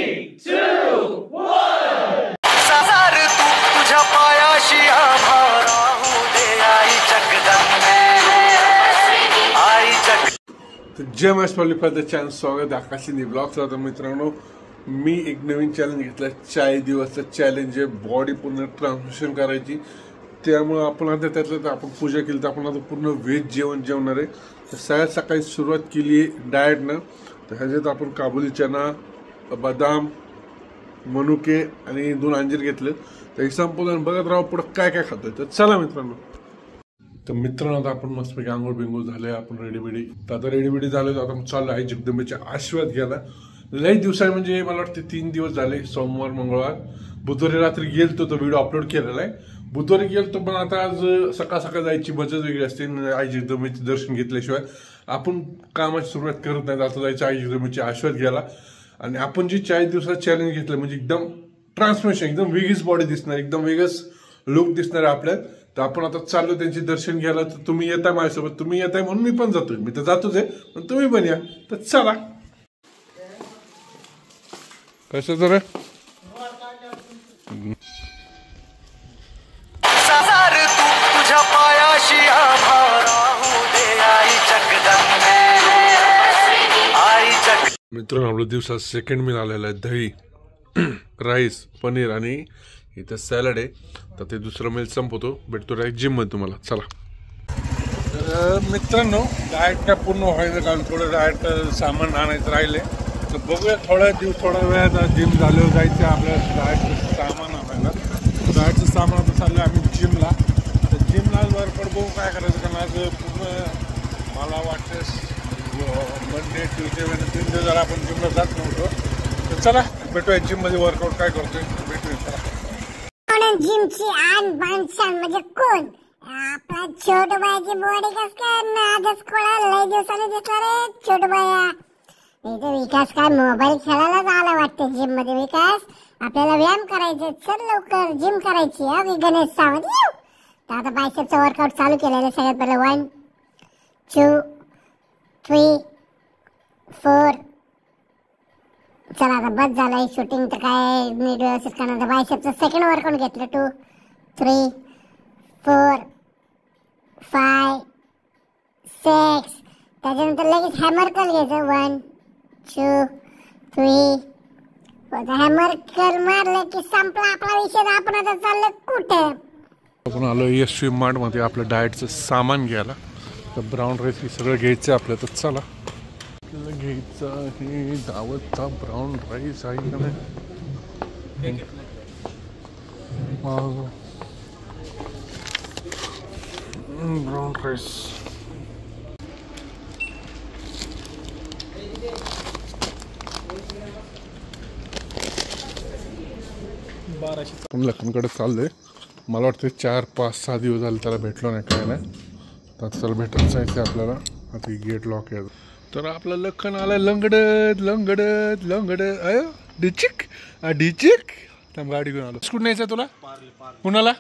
3, 2, 1. साजार तू तुझ्या पायाशी आभार राहू दे आई जगदंबे आई जग जय महेश पल्लीफादर चॅनल स्वागत आहे आकाश शिंदे ब्लॉग्सला. तर मित्रांनो, मी एक नवीन चॅलेंज घेतला. 40 दिवसाचा चॅलेंज आहे. बॉडी पूर्ण ट्रान्सफॉर्मेशन करायची. त्यामुळे आपण आता त्यातलं आपण पूजा केली तर आपण आता पूर्ण व्हेज जेवण जेवणार आहे. तर सगळ्यात सकाळी सुरुवात केली आहे डाएटनं. तर ह्याच्यात आपण काबुली चना, बदाम, मनुके आणि 2 अंजीर घेतले. तर हे संपवलं बघत राहू पुढं काय काय खातोय. तर चला मित्रांनो. तर मित्रांनो, आता आपण मस्तपैकी आंघोळ बिंगोळ झाले, आपण रेडीमेडी. तर आता रेडीमेडी झाले. तर आता चाललो आहे जगदंबेच्या आशीर्वाद घ्यायला. लई दिवसांनी म्हणजे मला वाटते 3 दिवस झाले. सोमवार, मंगळवार, बुधवारी रात्री गेलतो. तो व्हिडिओ अपलोड केलेला आहे. बुधवारी गेलतो, पण आता आज सकाळ सकाळ जायची मजाच वेगळी असते. आई जगदंबेचे दर्शन घेतल्याशिवाय आपण कामाची सुरुवात करत नाही. आता जायचं आई जगदंबेचे आशीर्वाद घ्यायला. आणि आपण जे 40 दिवसात चॅलेंज घेतलं म्हणजे एकदम ट्रान्सफॉर्मेशन, एकदम वेगळीच बॉडी दिसणार, एकदम वेगळंच लुक दिसणार आहे आपल्यात. तर आपण आता चाललो त्यांचे दर्शन घ्यायला. तर तुम्ही येताय माझ्यासोबत. तुम्ही येताय म्हणून मी पण जातोय. मी तर जातोच आहे, पण तुम्ही पण या. तर चला. कसं तर साजार तू तुझ्या पायाशी आभार राहू दे आई जगदंबे आई जग. मित्रांनो, आपल्या दिवसात सेकंड मील आलेला आहे. दही, राईस, पनीर आणि इथं सॅलड आहे. तर ते दुसरं मील संपवतो. भेटतो डायरेक्ट जिममध्ये तुम्हाला. चला. तर मित्रांनो, डाएट काय पूर्ण व्हायचं कारण थोडं डाएट सामान आणायचं राहिले. तर बघूया थोड्या वेळात जिम झाल्यावर जायचं आपल्याला डाएटचं सामान आणायला. डाएटचं सामान आता चाललं आम्ही जिमला. तर जिमला आज वर्कआउट बघू काय करायचं. कारण आज पूर्ण मला वाटतं मंडे, ट्युजडे, वेडनेसडे जरा आपण जिमला जात नव्हतो. तर चला भेटूया जिममध्ये. वर्कआउट काय करतोय भेटूया. चला. जिमची आन बांधशान म्हणजे कोण? आपला छोटू बायाची बॉडी कस काय आजच कोळा लय दिवसाने दिसला रे छोटू बाया. इथे विकास काय मोबाईल खेळायलाच आला वाटतं जिम मध्ये. विकास, आपल्याला व्यायाम करायचे. चल लवकर जिम करायची. गणेश सावंत. तर आता बायसेपचा वर्कआउट चालू केलेला. सगळ्यात पहिलं 1, 2, 3, 4. चला आता बस झालंय शूटिंग. तर काय नीट व्यवस्थित करणार. बायसेपचं सेकंड वर्कआउट घेतलं. 2, 3, 4, 5, 6. त्याच्यानंतर लगेच हॅमर कर्ल घ्यायचं. 1, 2, 3. हॅमर कर्ल मारलं की संपला आपला विषय. आपण आता चाललं कुठे? आपण आलो यशवी मार्टमध्ये आपलं डाएटचं सामान घ्यायला. तर ब्राऊन राईस हे सगळं घ्यायचं आपल्याला. तर चला. आपल्याला घ्यायचं आहे दावतचा ब्राऊन राईस आहे का नाही. ब्राऊन राईस लखनकडे चाललंय. मला वाटतं 4, 5, 6 दिवस झाले त्याला भेटलो नाही काय नाही. तर त्याला भेटत जायचं आपल्याला. आता गेट लॉक आहे. तर आपला लखन आलाय लंगडत लंगडत लंगडत. अयो डिचिक डिचिक. त्या गाडी घेऊन आलो. स्कूट न्यायचं तुला? कुणाला?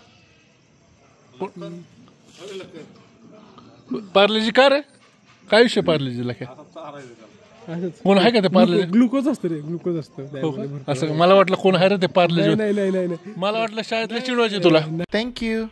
पार्लेजी का रे? काय विषय पार्लेजीला? काय कोण आहे का ते पार्ले? ग्लुकोज असतं रे, ग्लुकोज असतं. असं मला वाटलं कोण आहे रे ते पार्ले. नाही. मला वाटलं शाळेतले चिडवायचे तुला. थँक्यू.